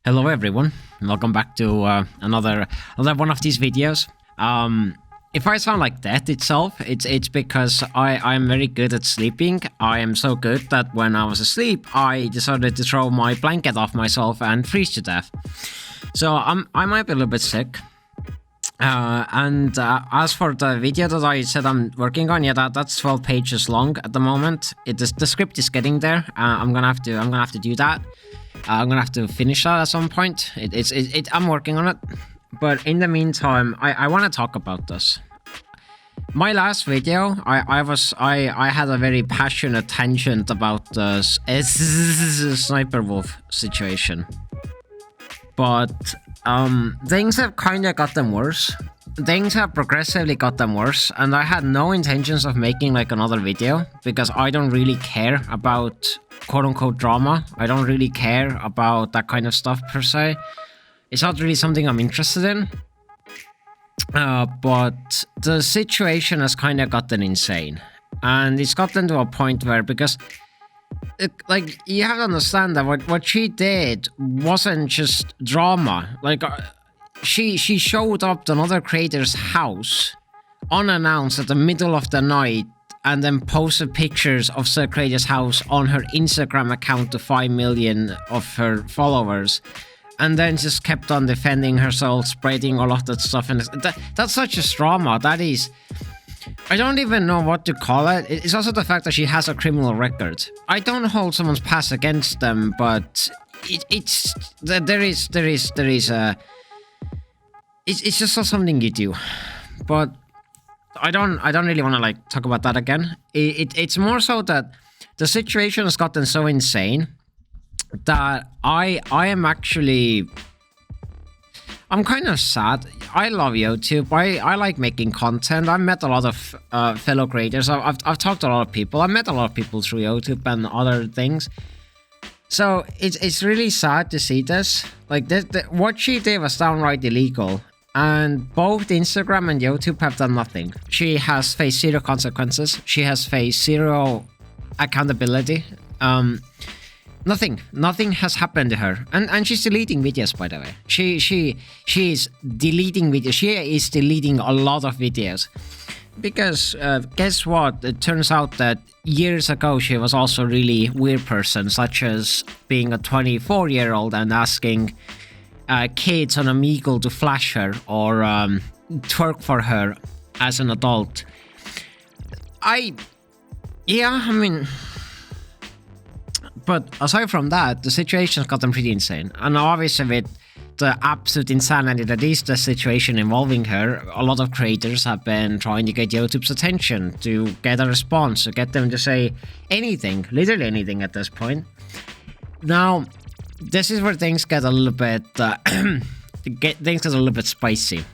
Hello everyone, welcome back to another one of these videos. If I sound like that itself, it's because I'm very good at sleeping. I am so good that when I was asleep, I decided to throw my blanket off myself and freeze to death. So I might be a little bit sick. As for the video that I said I'm working on, yeah, that's 12 pages long at the moment. The script is getting there. I'm gonna have to do that. I'm gonna have to finish that at some point. I'm working on it, but in the meantime, I want to talk about this. My last video, I had a very passionate tangent about the SSSniperWolf situation, but things have kind of gotten worse. Things have progressively gotten worse, and I had no intentions of making like another video because I don't really care about quote-unquote drama. I don't really care about that kind of stuff per se. It's not really something I'm interested in. But the situation has kind of gotten insane, and it's gotten to a point where, because like, you have to understand that what she did wasn't just drama. Like, she showed up to another creator's house unannounced at the middle of the night and then posted pictures of said creator's house on her Instagram account to 5 million of her followers, and then just kept on defending herself, spreading all of that stuff. And that's such a drama. That is, I don't even know what to call it. It's also the fact that she has a criminal record. I don't hold someone's past against them, but it's just not something you do. But I don't really want to like talk about that again. It's more so that the situation has gotten so insane that I'm kind of sad. I love YouTube. I like making content. I've met a lot of fellow creators. I've talked to a lot of people. I've met a lot of people through YouTube and other things. So it's really sad to see this. Like, what she did was downright illegal, and both Instagram and YouTube have done nothing. She has faced zero consequences. She has faced zero accountability. Nothing has happened to her, and she's deleting videos, by the way. She is deleting videos. She is deleting a lot of videos because guess what? It turns out that years ago she was also a really weird person, such as being a 24-year-old and asking kids on Molegul to flash her or twerk for her as an adult. But aside from that, the situation's gotten pretty insane. And obviously with the absolute insanity that is the situation involving her, a lot of creators have been trying to get YouTube's attention, to get a response, to get them to say anything, literally anything at this point. Now, this is where things get a little bit spicy,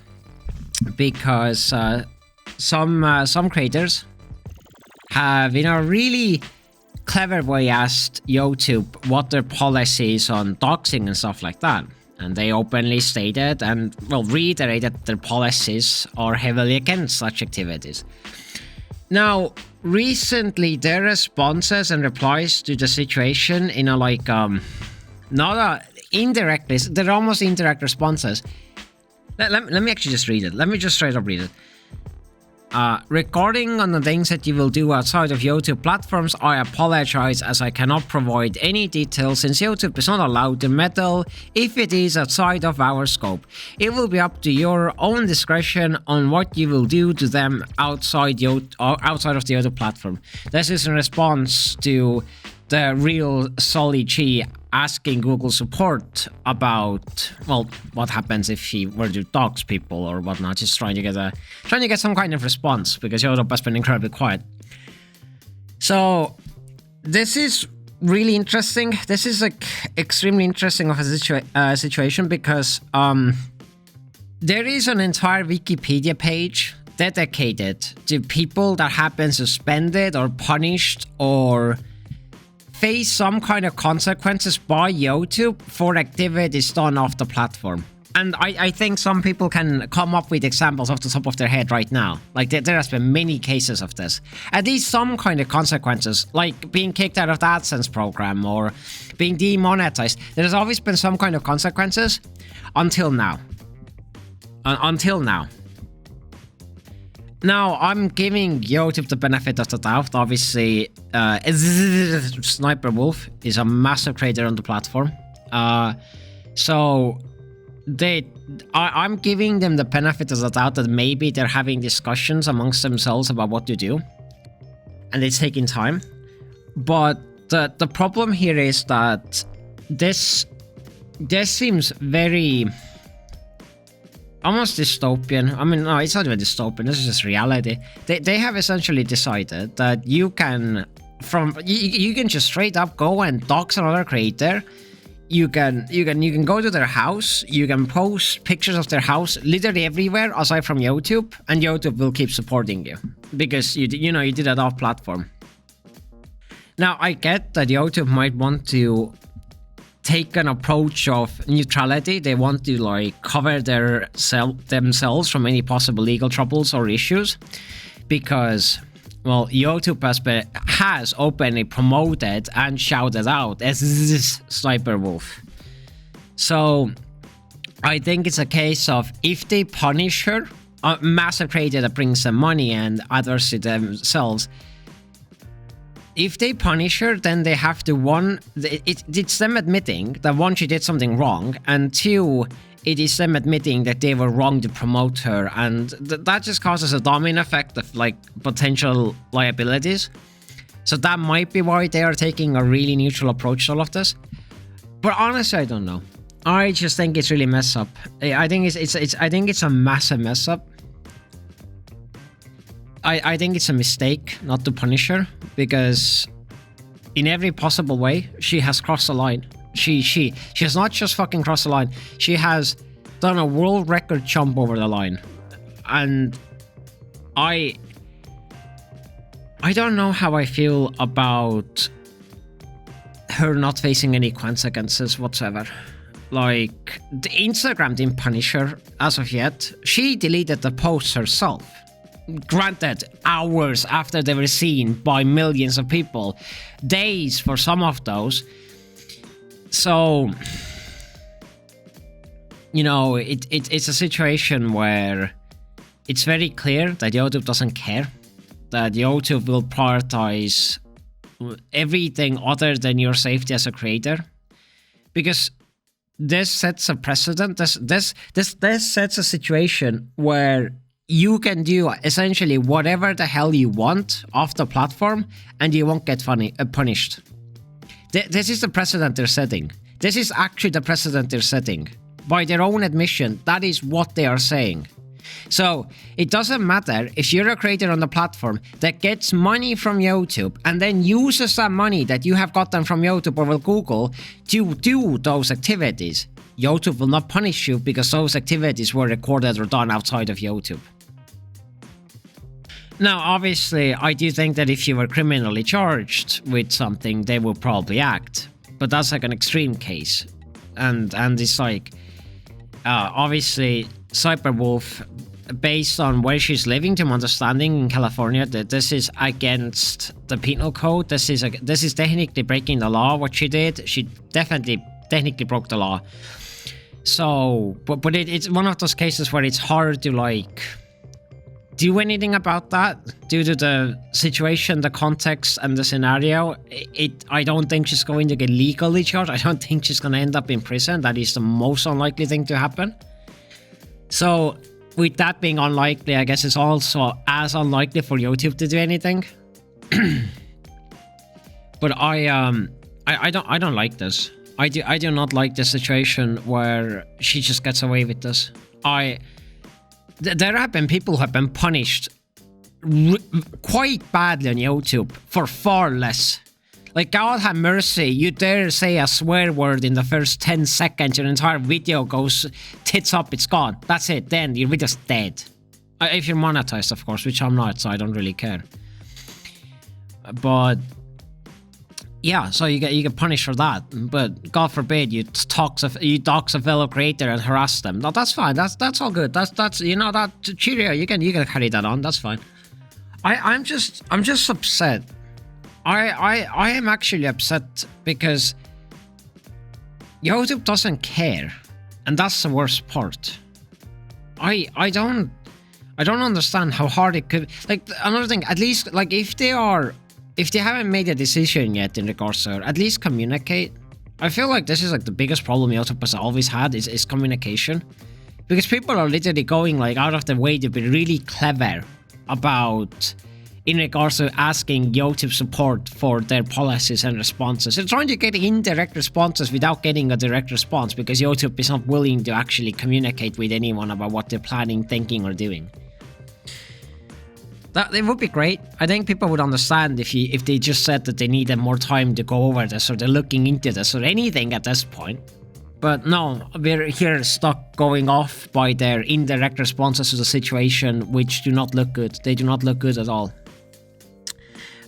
because some creators have, in a really clever way, asked YouTube what their policies on doxing and stuff like that, and they openly stated and reiterated their policies are heavily against such activities. Now, recently their responses and replies to the situation in a indirectly, they're almost indirect responses. Let me actually just read it. Let me just straight up read it. Regarding on the things that you will do outside of YouTube platforms, I apologize as I cannot provide any details since YouTube is not allowed to meddle if it is outside of our scope. It will be up to your own discretion on what you will do to them outside of the YouTube platform. This is in response to the real Solly G asking Google support about, what happens if she were to dox people or whatnot, just trying to get some kind of response, because YouTube has been incredibly quiet. So this is really interesting. This is like extremely interesting of a situation, because there is an entire Wikipedia page dedicated to people that have been suspended or punished or face some kind of consequences by YouTube for activities done off the platform. And I think some people can come up with examples off the top of their head right now. Like, there has been many cases of this. At least some kind of consequences, like being kicked out of the AdSense program or being demonetized. There's always been some kind of consequences until now. Until now. Now, I'm giving YouTube the benefit of the doubt. Obviously, SSSniperWolf is a massive creator on the platform. So I'm giving them the benefit of the doubt that maybe they're having discussions amongst themselves about what to do, and it's taking time. But the problem here is that this seems very almost dystopian. I mean, no, it's not even dystopian. This is just reality. They have essentially decided that you can just straight up go and dox another creator. You can go to their house, you can post pictures of their house literally everywhere aside from YouTube, and YouTube will keep supporting you because you did it off platform. Now, I get that YouTube might want to take an approach of neutrality. They want to like cover themselves from any possible legal troubles or issues because, well, YouTube has openly promoted and shouted out SSSniperWolf. So I think it's a case of if they punish her, a massive creator that brings them money and others to themselves, if they punish her, then they have to, one, it's them admitting that one, she did something wrong, and two, it is them admitting that they were wrong to promote her, and that just causes a domino effect of like potential liabilities. So that might be why they are taking a really neutral approach to all of this. But honestly, I don't know. I just think it's really messed up. I think it's a massive mess up. I think it's a mistake not to punish her because in every possible way she has crossed the line. She has not just fucking crossed the line. She has done a world record jump over the line, and I don't know how I feel about her not facing any consequences whatsoever. Like, the Instagram didn't punish her as of yet. She deleted the posts herself. Granted, hours after they were seen by millions of people. Days for some of those. So, you know, it's a situation where it's very clear that YouTube doesn't care. That YouTube will prioritize everything other than your safety as a creator. Because this sets a precedent. This sets a situation where you can do essentially whatever the hell you want off the platform and you won't get punished. This is the precedent they're setting. This is actually the precedent they're setting. By their own admission, that is what they are saying. So it doesn't matter if you're a creator on the platform that gets money from YouTube and then uses that money that you have gotten from YouTube or with Google to do those activities. YouTube will not punish you because those activities were recorded or done outside of YouTube. Now, obviously, I do think that if you were criminally charged with something, they will probably act. But that's like an extreme case. And it's like, obviously, SniperWolf, based on where she's living, to my understanding in California, that this is against the penal code. This is technically breaking the law, what she did. She definitely technically broke the law. So, but it's one of those cases where it's hard to like do anything about that due to the situation, the context, and the scenario. I don't think she's going to get legally charged. I don't think she's going to end up in prison. That is the most unlikely thing to happen. So, with that being unlikely, I guess it's also as unlikely for YouTube to do anything. But I don't like this. I do not like the situation where she just gets away with this. There have been people who have been punished quite badly on YouTube for far less. Like, God have mercy, you dare say a swear word in the first 10 seconds, your entire video goes tits up, it's gone. That's it, then your video's dead. If you're monetized, of course, which I'm not, so I don't really care. But Yeah, so you get punished for that, but God forbid you dox a fellow creator and harass them. No, that's fine. That's all good. That's you know, that cheerio. You can carry that on. That's fine. I'm just upset. I am actually upset because YouTube doesn't care, and that's the worst part. I don't understand how hard it could. Like, another thing, at least, like, if they haven't made a decision yet in regards to, at least communicate. I feel like this is like the biggest problem YouTube has always had is communication, because people are literally going like out of their way to be really clever about in regards to asking YouTube support for their policies and responses. They're trying to get indirect responses without getting a direct response because YouTube is not willing to actually communicate with anyone about what they're planning, thinking, or doing. That it would be great. I think people would understand if they just said that they needed more time to go over this, or they're looking into this, or anything at this point. But no, we're here stuck going off by their indirect responses to the situation, which do not look good. They do not look good at all.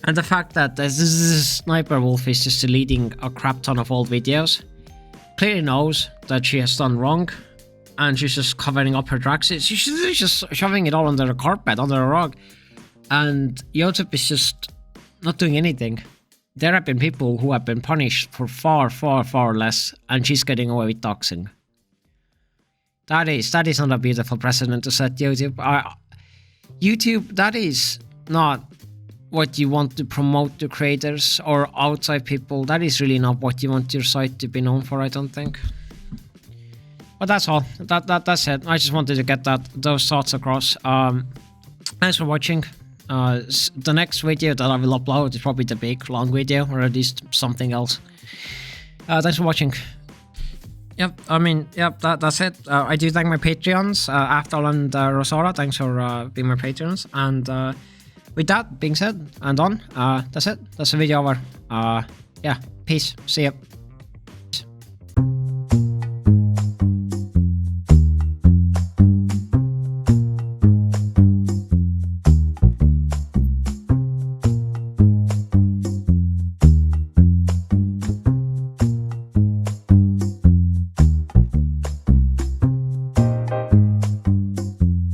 And the fact that SSSniperWolf is just deleting a crap ton of old videos, clearly knows that she has done wrong, and she's just covering up her tracks. She's just shoving it all under the carpet, under a rug. And YouTube is just not doing anything. There have been people who have been punished for far, far, far less, and she's getting away with doxing. That is not a beautiful precedent to set, YouTube. YouTube, that is not what you want to promote to creators or outside people. That is really not what you want your site to be known for, I don't think. But that's all. That's it. I just wanted to get those thoughts across. Thanks for watching. The next video that I will upload is probably the big long video, or at least something else. Thanks for watching. That's it. I do thank my Patreons, Aftal and Rosara. Thanks for being my patrons. And with that being said and done, that's it. That's the video over. Yeah, peace. See ya.